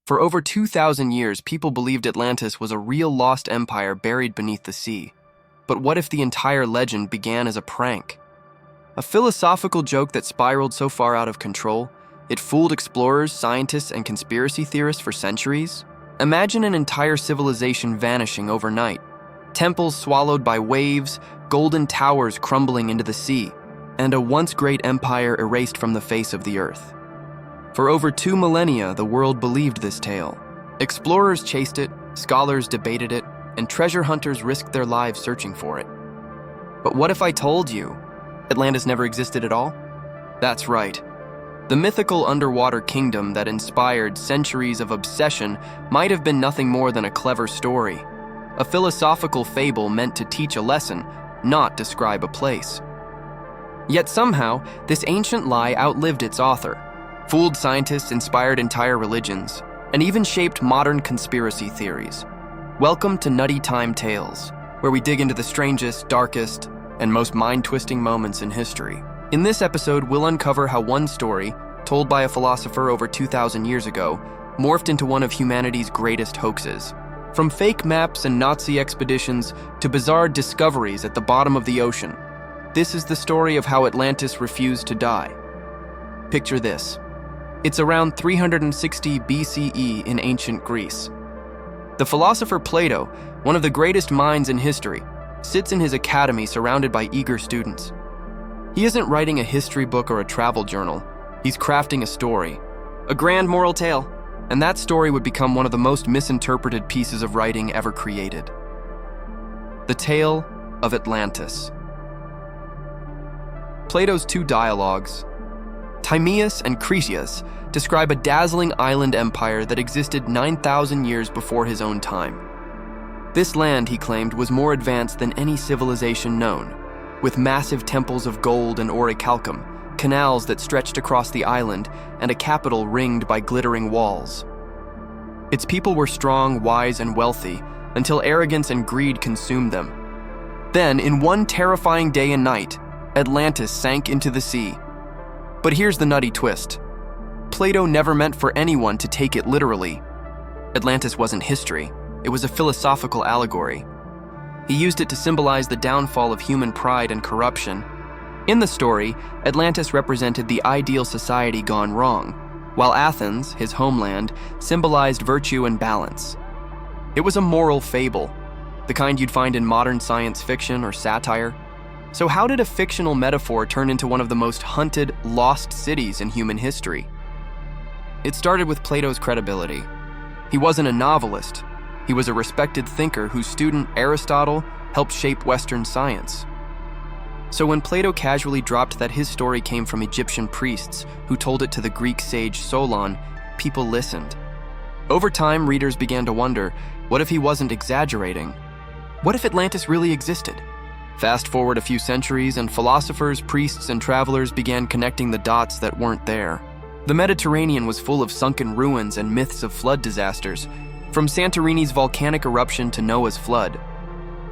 For over 2,000 years, people believed Atlantis was a real lost empire buried beneath the sea. But what if the entire legend began as a prank? A philosophical joke that spiraled so far out of control, it fooled explorers, scientists, and conspiracy theorists for centuries? Imagine an entire civilization vanishing overnight. Temples swallowed by waves, golden towers crumbling into the sea, and a once great empire erased from the face of the earth. For over 2 millennia, the world believed this tale. Explorers chased it, scholars debated it, and treasure hunters risked their lives searching for it. But what if I told you Atlantis never existed at all? That's right. The mythical underwater kingdom that inspired centuries of obsession might have been nothing more than a clever story, a philosophical fable meant to teach a lesson, not describe a place. Yet somehow, this ancient lie outlived its author, fooled scientists, inspired entire religions, and even shaped modern conspiracy theories. Welcome to Nutty Time Tales, where we dig into the strangest, darkest, and most mind-twisting moments in history. In this episode, we'll uncover how one story, told by a philosopher over 2,000 years ago, morphed into one of humanity's greatest hoaxes. From fake maps and Nazi expeditions to bizarre discoveries at the bottom of the ocean, this is the story of how Atlantis refused to die. Picture this. It's around 360 BCE in ancient Greece. The philosopher Plato, one of the greatest minds in history, sits in his academy surrounded by eager students. He isn't writing a history book or a travel journal. He's crafting a story, a grand moral tale, and that story would become one of the most misinterpreted pieces of writing ever created. The Tale of Atlantis. Plato's 2 dialogues, Timaeus and Critias, describe a dazzling island empire that existed 9,000 years before his own time. This land, he claimed, was more advanced than any civilization known, with massive temples of gold and orichalcum, canals that stretched across the island, and a capital ringed by glittering walls. Its people were strong, wise, and wealthy, until arrogance and greed consumed them. Then, in one terrifying day and night, Atlantis sank into the sea. But here's the nutty twist. Plato never meant for anyone to take it literally. Atlantis wasn't history. It was a philosophical allegory. He used it to symbolize the downfall of human pride and corruption. In the story, Atlantis represented the ideal society gone wrong, while Athens, his homeland, symbolized virtue and balance. It was a moral fable, the kind you'd find in modern science fiction or satire. So how did a fictional metaphor turn into one of the most hunted, lost cities in human history? It started with Plato's credibility. He wasn't a novelist. He was a respected thinker whose student Aristotle helped shape Western science. So when Plato casually dropped that his story came from Egyptian priests who told it to the Greek sage Solon, people listened. Over time, readers began to wonder, what if he wasn't exaggerating? What if Atlantis really existed? Fast forward a few centuries, and philosophers, priests, and travelers began connecting the dots that weren't there. The Mediterranean was full of sunken ruins and myths of flood disasters, from Santorini's volcanic eruption to Noah's flood.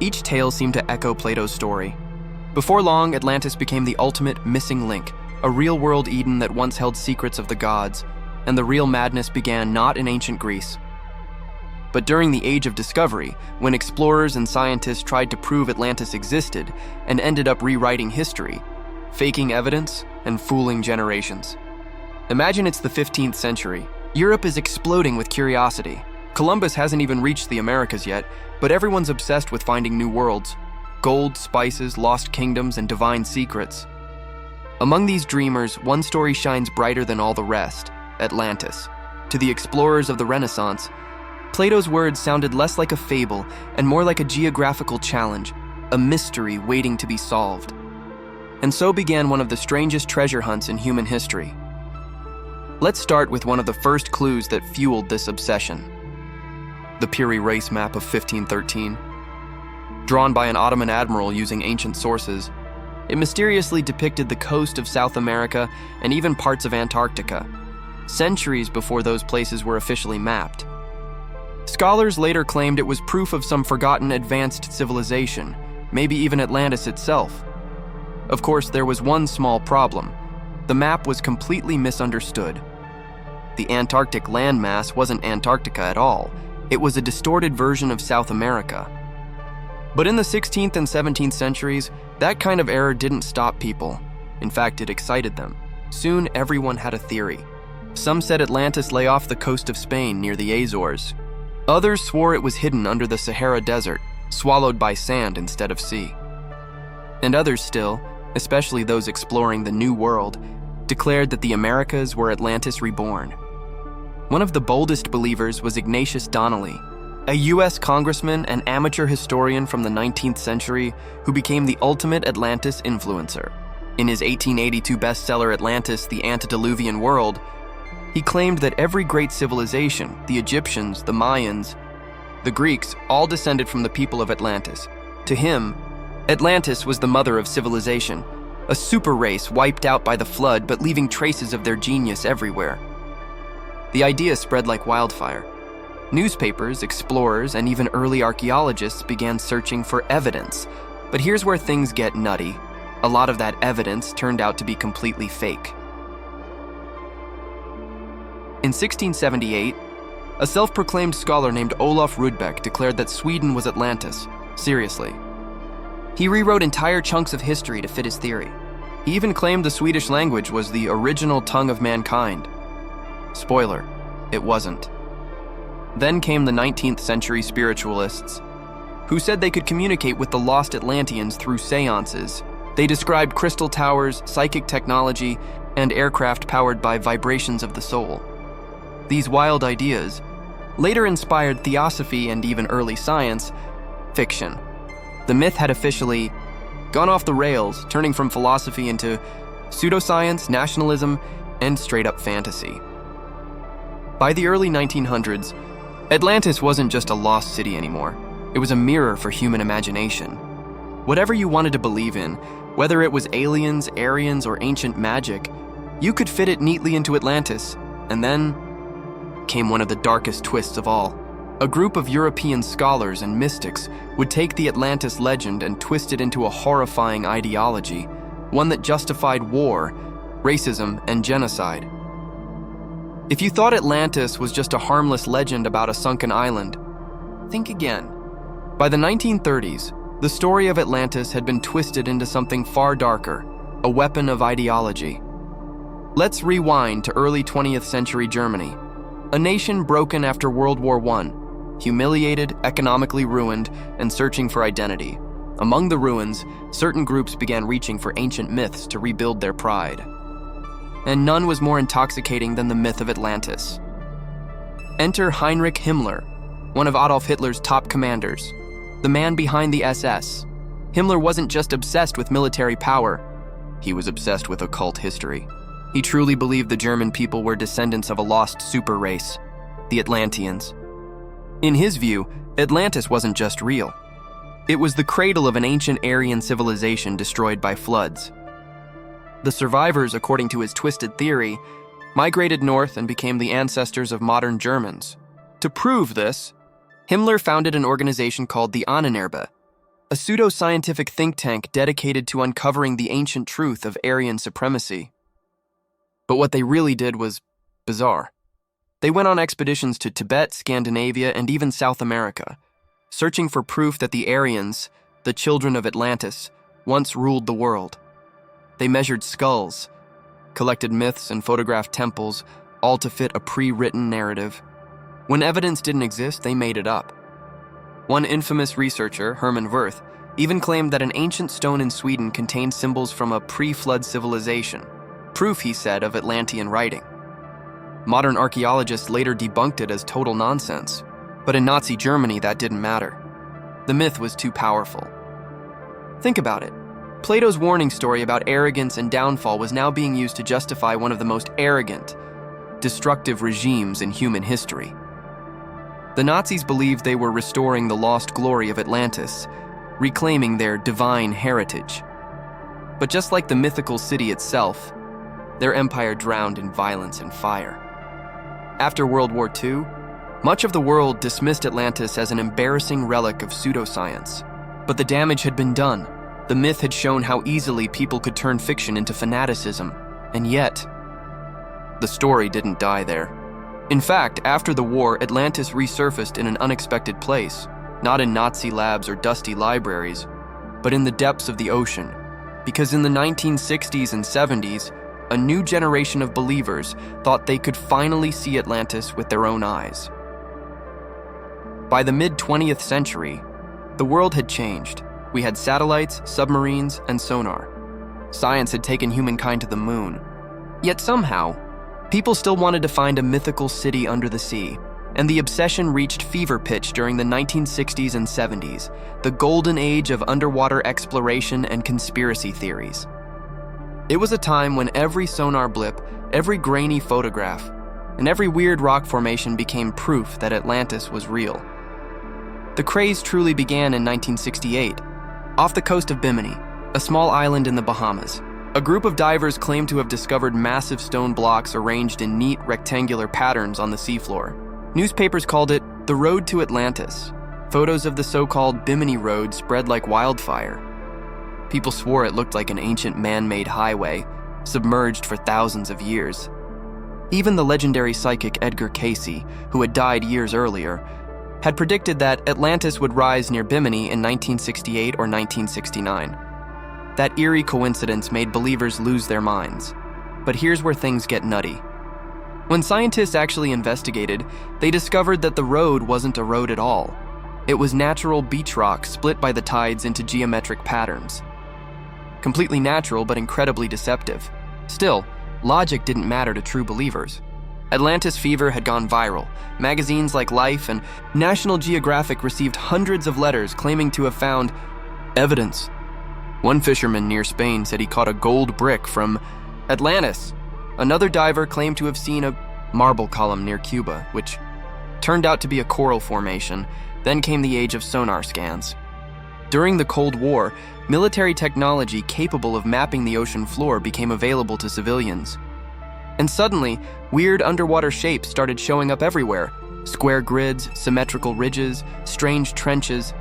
Each tale seemed to echo Plato's story. Before long, Atlantis became the ultimate missing link, a real-world Eden that once held secrets of the gods, and the real madness began not in ancient Greece, but during the Age of Discovery, when explorers and scientists tried to prove Atlantis existed and ended up rewriting history, faking evidence and fooling generations. Imagine it's the 15th century. Europe is exploding with curiosity. Columbus hasn't even reached the Americas yet, but everyone's obsessed with finding new worlds. Gold, spices, lost kingdoms, and divine secrets. Among these dreamers, one story shines brighter than all the rest, Atlantis. To the explorers of the Renaissance, Plato's words sounded less like a fable and more like a geographical challenge, a mystery waiting to be solved. And so began one of the strangest treasure hunts in human history. Let's start with one of the first clues that fueled this obsession. The Piri Reis map of 1513. Drawn by an Ottoman admiral using ancient sources, it mysteriously depicted the coast of South America and even parts of Antarctica, centuries before those places were officially mapped. Scholars later claimed it was proof of some forgotten advanced civilization, maybe even Atlantis itself. Of course, there was one small problem. The map was completely misunderstood. The Antarctic landmass wasn't Antarctica at all. It was a distorted version of South America. But in the 16th and 17th centuries, that kind of error didn't stop people. In fact, it excited them. Soon, everyone had a theory. Some said Atlantis lay off the coast of Spain near the Azores. Others swore it was hidden under the Sahara Desert, swallowed by sand instead of sea. And others still, especially those exploring the New World, declared that the Americas were Atlantis reborn. One of the boldest believers was Ignatius Donnelly, a U.S. congressman and amateur historian from the 19th century who became the ultimate Atlantis influencer. In his 1882 bestseller Atlantis, the Antediluvian World, he claimed that every great civilization, the Egyptians, the Mayans, the Greeks, all descended from the people of Atlantis. To him, Atlantis was the mother of civilization, a super race wiped out by the flood but leaving traces of their genius everywhere. The idea spread like wildfire. Newspapers, explorers, and even early archaeologists began searching for evidence. But here's where things get nutty. A lot of that evidence turned out to be completely fake. In 1678, a self-proclaimed scholar named Olof Rudbeck declared that Sweden was Atlantis. Seriously. He rewrote entire chunks of history to fit his theory. He even claimed the Swedish language was the original tongue of mankind. Spoiler, it wasn't. Then came the 19th century spiritualists, who said they could communicate with the lost Atlanteans through seances. They described crystal towers, psychic technology, and aircraft powered by vibrations of the soul. These wild ideas later inspired theosophy and even early science fiction. The myth had officially gone off the rails, turning from philosophy into pseudoscience, nationalism, and straight-up fantasy. By the early 1900s, Atlantis wasn't just a lost city anymore. It was a mirror for human imagination. Whatever you wanted to believe in, whether it was aliens, Aryans, or ancient magic, you could fit it neatly into Atlantis. And then came one of the darkest twists of all. A group of European scholars and mystics would take the Atlantis legend and twist it into a horrifying ideology, one that justified war, racism, and genocide. If you thought Atlantis was just a harmless legend about a sunken island, think again. By the 1930s, the story of Atlantis had been twisted into something far darker, a weapon of ideology. Let's rewind to early 20th century Germany, a nation broken after World War I, humiliated, economically ruined, and searching for identity. Among the ruins, certain groups began reaching for ancient myths to rebuild their pride. And none was more intoxicating than the myth of Atlantis. Enter Heinrich Himmler, one of Adolf Hitler's top commanders, the man behind the SS. Himmler wasn't just obsessed with military power, he was obsessed with occult history. He truly believed the German people were descendants of a lost super race, the Atlanteans. In his view, Atlantis wasn't just real. It was the cradle of an ancient Aryan civilization destroyed by floods. The survivors, according to his twisted theory, migrated north and became the ancestors of modern Germans. To prove this, Himmler founded an organization called the Ahnenerbe, a pseudo-scientific think tank dedicated to uncovering the ancient truth of Aryan supremacy. But what they really did was bizarre. They went on expeditions to Tibet, Scandinavia, and even South America, searching for proof that the Aryans, the children of Atlantis, once ruled the world. They measured skulls, collected myths, and photographed temples, all to fit a pre-written narrative. When evidence didn't exist, they made it up. One infamous researcher, Hermann Wirth, even claimed that an ancient stone in Sweden contained symbols from a pre-flood civilization, proof, he said, of Atlantean writing. Modern archaeologists later debunked it as total nonsense, but in Nazi Germany that didn't matter. The myth was too powerful. Think about it. Plato's warning story about arrogance and downfall was now being used to justify one of the most arrogant, destructive regimes in human history. The Nazis believed they were restoring the lost glory of Atlantis, reclaiming their divine heritage. But just like the mythical city itself, their empire drowned in violence and fire. After World War II, much of the world dismissed Atlantis as an embarrassing relic of pseudoscience. But the damage had been done. The myth had shown how easily people could turn fiction into fanaticism. And yet, the story didn't die there. In fact, after the war, Atlantis resurfaced in an unexpected place, not in Nazi labs or dusty libraries, but in the depths of the ocean. Because in the 1960s and 70s, a new generation of believers thought they could finally see Atlantis with their own eyes. By the mid-20th century, the world had changed. We had satellites, submarines, and sonar. Science had taken humankind to the moon. Yet somehow, people still wanted to find a mythical city under the sea, and the obsession reached fever pitch during the 1960s and 70s, the golden age of underwater exploration and conspiracy theories. It was a time when every sonar blip, every grainy photograph, and every weird rock formation became proof that Atlantis was real. The craze truly began in 1968, off the coast of Bimini, a small island in the Bahamas. A group of divers claimed to have discovered massive stone blocks arranged in neat rectangular patterns on the seafloor. Newspapers called it the Road to Atlantis. Photos of the so-called Bimini Road spread like wildfire. People swore it looked like an ancient man-made highway, submerged for thousands of years. Even the legendary psychic Edgar Cayce, who had died years earlier, had predicted that Atlantis would rise near Bimini in 1968 or 1969. That eerie coincidence made believers lose their minds. But here's where things get nutty. When scientists actually investigated, they discovered that the road wasn't a road at all. It was natural beach rock split by the tides into geometric patterns. Completely natural, but incredibly deceptive. Still, logic didn't matter to true believers. Atlantis fever had gone viral. Magazines like Life and National Geographic received hundreds of letters claiming to have found evidence. One fisherman near Spain said he caught a gold brick from Atlantis. Another diver claimed to have seen a marble column near Cuba, which turned out to be a coral formation. Then came the age of sonar scans. During the Cold War, military technology capable of mapping the ocean floor became available to civilians. And suddenly, weird underwater shapes started showing up everywhere. Square grids, symmetrical ridges, strange trenches.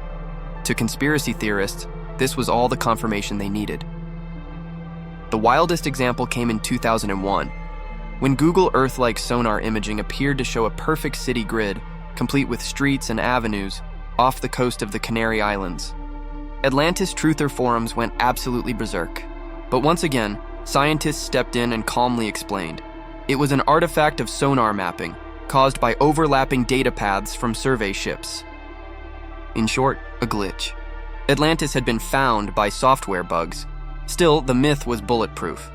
To conspiracy theorists, this was all the confirmation they needed. The wildest example came in 2001, when Google Earth-like sonar imaging appeared to show a perfect city grid, complete with streets and avenues, off the coast of the Canary Islands. Atlantis truther forums went absolutely berserk. But once again, scientists stepped in and calmly explained. It was an artifact of sonar mapping, caused by overlapping data paths from survey ships. In short, a glitch. Atlantis had been found by software bugs. Still, the myth was bulletproof.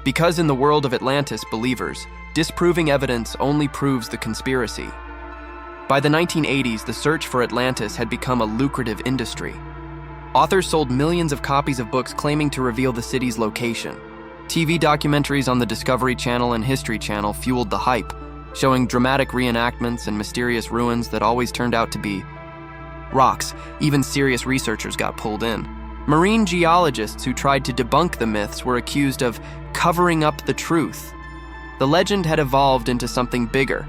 Because in the world of Atlantis believers, disproving evidence only proves the conspiracy. By the 1980s, the search for Atlantis had become a lucrative industry. Authors sold millions of copies of books claiming to reveal the city's location. TV documentaries on the Discovery Channel and History Channel fueled the hype, showing dramatic reenactments and mysterious ruins that always turned out to be rocks. Even serious researchers got pulled in. Marine geologists who tried to debunk the myths were accused of covering up the truth. The legend had evolved into something bigger,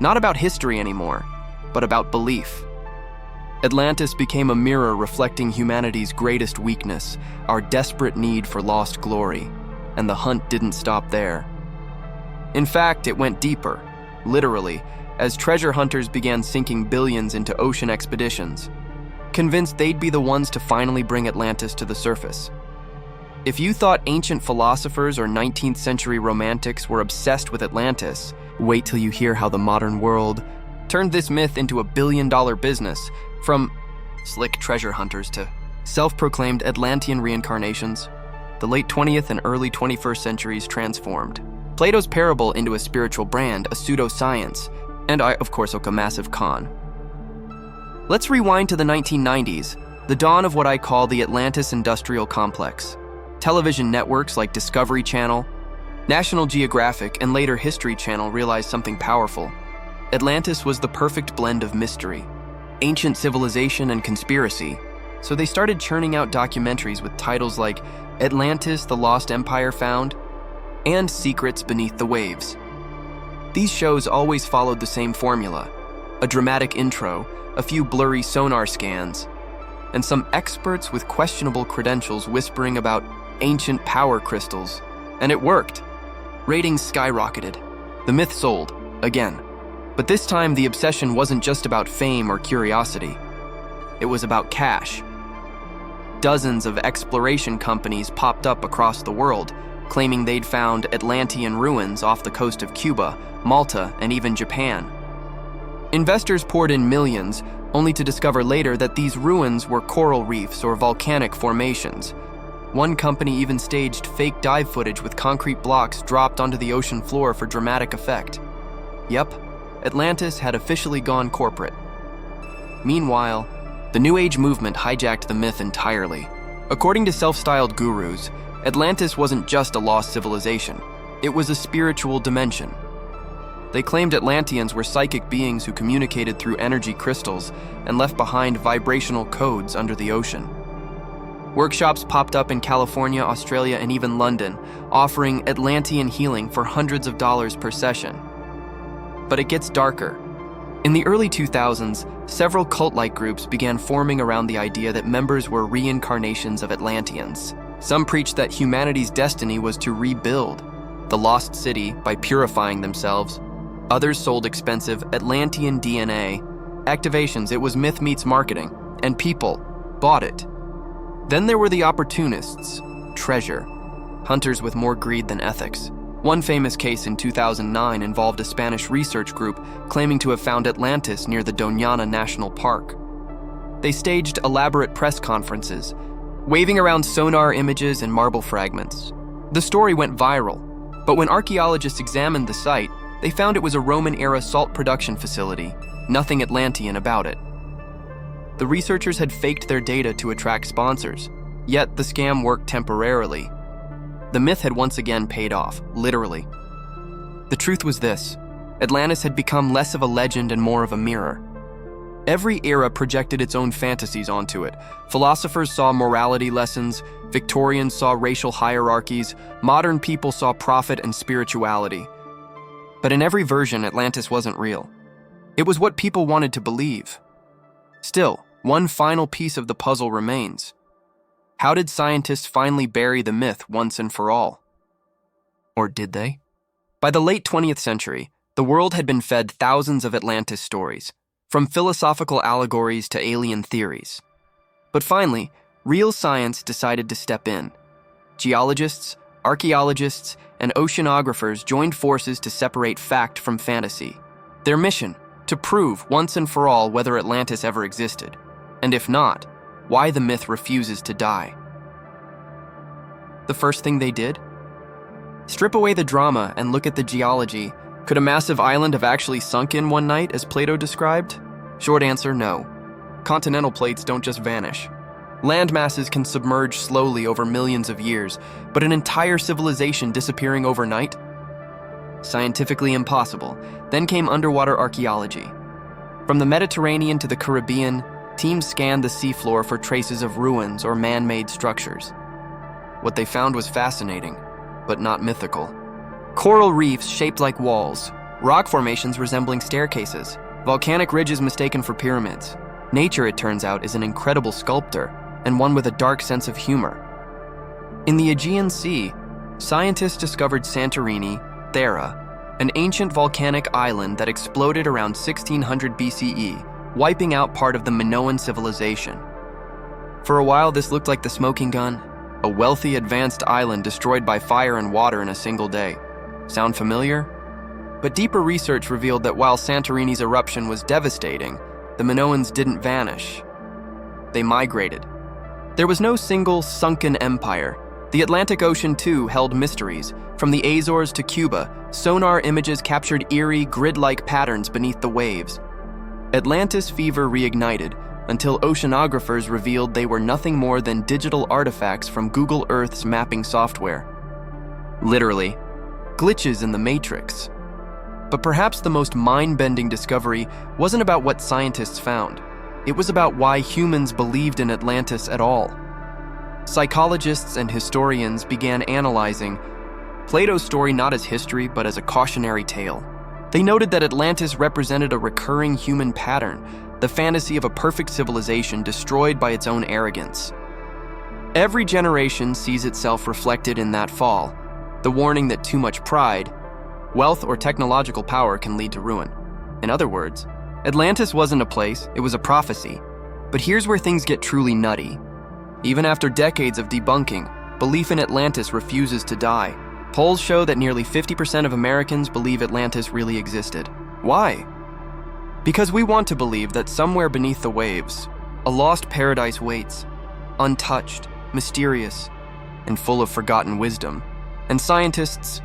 not about history anymore, but about belief. Atlantis became a mirror reflecting humanity's greatest weakness, our desperate need for lost glory, and the hunt didn't stop there. In fact, it went deeper, literally, as treasure hunters began sinking billions into ocean expeditions, convinced they'd be the ones to finally bring Atlantis to the surface. If you thought ancient philosophers or 19th century romantics were obsessed with Atlantis, wait till you hear how the modern world turned this myth into a billion-dollar business, from slick treasure hunters to self-proclaimed Atlantean reincarnations. The late 20th and early 21st centuries transformed Plato's parable into a spiritual brand, a pseudoscience, and of course, a massive con. Let's rewind to the 1990s, the dawn of what I call the Atlantis industrial complex. Television networks like Discovery Channel, National Geographic, and later History Channel realized something powerful. Atlantis was the perfect blend of mystery, ancient civilization, and conspiracy, so they started churning out documentaries with titles like Atlantis, the Lost Empire Found, and Secrets Beneath the Waves. These shows always followed the same formula: a dramatic intro, a few blurry sonar scans, and some experts with questionable credentials whispering about ancient power crystals. And it worked. Ratings skyrocketed. The myth sold, again. But this time, the obsession wasn't just about fame or curiosity. It was about cash. Dozens of exploration companies popped up across the world, claiming they'd found Atlantean ruins off the coast of Cuba, Malta, and even Japan. Investors poured in millions, only to discover later that these ruins were coral reefs or volcanic formations. One company even staged fake dive footage with concrete blocks dropped onto the ocean floor for dramatic effect. Yep, Atlantis had officially gone corporate. Meanwhile, the New Age movement hijacked the myth entirely. According to self-styled gurus, Atlantis wasn't just a lost civilization. It was a spiritual dimension. They claimed Atlanteans were psychic beings who communicated through energy crystals and left behind vibrational codes under the ocean. Workshops popped up in California, Australia, and even London, offering Atlantean healing for hundreds of dollars per session. But it gets darker. In the early 2000s, several cult-like groups began forming around the idea that members were reincarnations of Atlanteans. Some preached that humanity's destiny was to rebuild the lost city by purifying themselves. Others sold expensive Atlantean DNA activations. It was myth meets marketing, and people bought it. Then there were the opportunists, treasure hunters with more greed than ethics. One famous case in 2009 involved a Spanish research group claiming to have found Atlantis near the Doñana National Park. They staged elaborate press conferences, waving around sonar images and marble fragments. The story went viral, but when archaeologists examined the site, they found it was a Roman-era salt production facility, nothing Atlantean about it. The researchers had faked their data to attract sponsors, yet the scam worked temporarily. The myth had once again paid off, literally. The truth was this: Atlantis had become less of a legend and more of a mirror. Every era projected its own fantasies onto it. Philosophers saw morality lessons, Victorians saw racial hierarchies, modern people saw profit and spirituality. But in every version, Atlantis wasn't real. It was what people wanted to believe. Still, one final piece of the puzzle remains. How did scientists finally bury the myth once and for all? Or did they? By the late 20th century, the world had been fed thousands of Atlantis stories, from philosophical allegories to alien theories. But finally, real science decided to step in. Geologists, archaeologists, and oceanographers joined forces to separate fact from fantasy. Their mission: to prove once and for all whether Atlantis ever existed, and if not, why the myth refuses to die. The first thing they did? Strip away the drama and look at the geology. Could a massive island have actually sunk in one night, as Plato described? Short answer, no. Continental plates don't just vanish. Land masses can submerge slowly over millions of years, but an entire civilization disappearing overnight? Scientifically impossible. Then came underwater archaeology. From the Mediterranean to the Caribbean, teams scanned the seafloor for traces of ruins or man-made structures. What they found was fascinating, but not mythical. Coral reefs shaped like walls, rock formations resembling staircases, volcanic ridges mistaken for pyramids. Nature, it turns out, is an incredible sculptor, and one with a dark sense of humor. In the Aegean Sea, scientists discovered Santorini, Thera, an ancient volcanic island that exploded around 1600 BCE, wiping out part of the Minoan civilization. For a while, this looked like the smoking gun, a wealthy, advanced island destroyed by fire and water in a single day. Sound familiar? But deeper research revealed that while Santorini's eruption was devastating, the Minoans didn't vanish. They migrated. There was no single sunken empire. The Atlantic Ocean, too, held mysteries. From the Azores to Cuba, sonar images captured eerie, grid-like patterns beneath the waves. Atlantis fever reignited until oceanographers revealed they were nothing more than digital artifacts from Google Earth's mapping software. Literally, glitches in the matrix. But perhaps the most mind-bending discovery wasn't about what scientists found. It was about why humans believed in Atlantis at all. Psychologists and historians began analyzing Plato's story not as history, but as a cautionary tale. They noted that Atlantis represented a recurring human pattern, the fantasy of a perfect civilization destroyed by its own arrogance. Every generation sees itself reflected in that fall, the warning that too much pride, wealth, or technological power can lead to ruin. In other words, Atlantis wasn't a place, it was a prophecy. But here's where things get truly nutty. Even after decades of debunking, belief in Atlantis refuses to die. Polls show that nearly 50% of Americans believe Atlantis really existed. Why? Because we want to believe that somewhere beneath the waves, a lost paradise waits, untouched, mysterious, and full of forgotten wisdom. And scientists,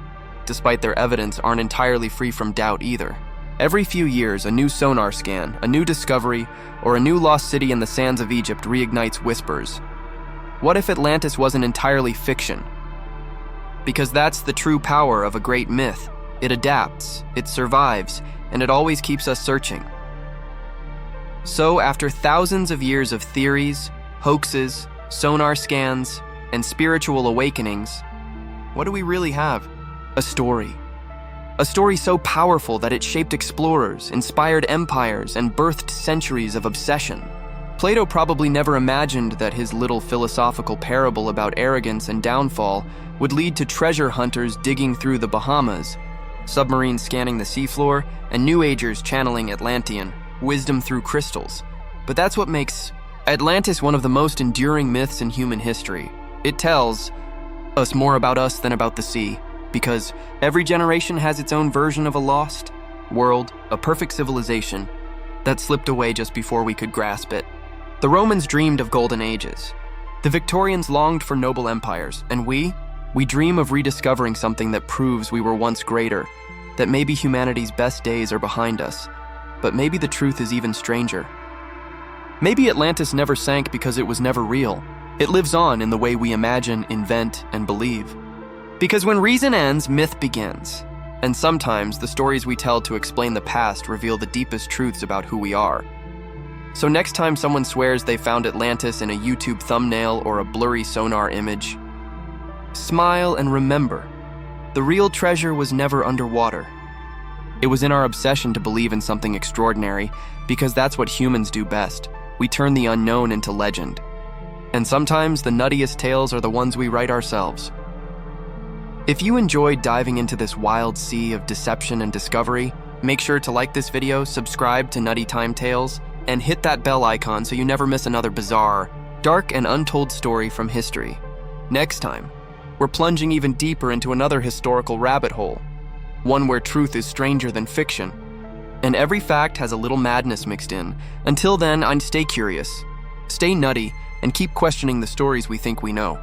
despite their evidence, aren't entirely free from doubt either. Every few years, a new sonar scan, a new discovery, or a new lost city in the sands of Egypt reignites whispers. What if Atlantis wasn't entirely fiction? Because that's the true power of a great myth. It adapts, it survives, and it always keeps us searching. So, after thousands of years of theories, hoaxes, sonar scans, and spiritual awakenings, what do we really have? A story. A story so powerful that it shaped explorers, inspired empires, and birthed centuries of obsession. Plato probably never imagined that his little philosophical parable about arrogance and downfall would lead to treasure hunters digging through the Bahamas, submarines scanning the seafloor, and New Agers channeling Atlantean wisdom through crystals. But that's what makes Atlantis one of the most enduring myths in human history. It tells us more about us than about the sea, because every generation has its own version of a lost world, a perfect civilization that slipped away just before we could grasp it. The Romans dreamed of golden ages. The Victorians longed for noble empires, and we dream of rediscovering something that proves we were once greater, that maybe humanity's best days are behind us. But maybe the truth is even stranger. Maybe Atlantis never sank because it was never real. It lives on in the way we imagine, invent, and believe. Because when reason ends, myth begins. And sometimes the stories we tell to explain the past reveal the deepest truths about who we are. So next time someone swears they found Atlantis in a YouTube thumbnail or a blurry sonar image, smile and remember, the real treasure was never underwater. It was in our obsession to believe in something extraordinary, because that's what humans do best. We turn the unknown into legend. And sometimes the nuttiest tales are the ones we write ourselves. If you enjoyed diving into this wild sea of deception and discovery, make sure to like this video, subscribe to Nutty Time Tales, and hit that bell icon so you never miss another bizarre, dark, and untold story from history. Next time, we're plunging even deeper into another historical rabbit hole, one where truth is stranger than fiction, and every fact has a little madness mixed in. Until then, stay curious, stay nutty, and keep questioning the stories we think we know.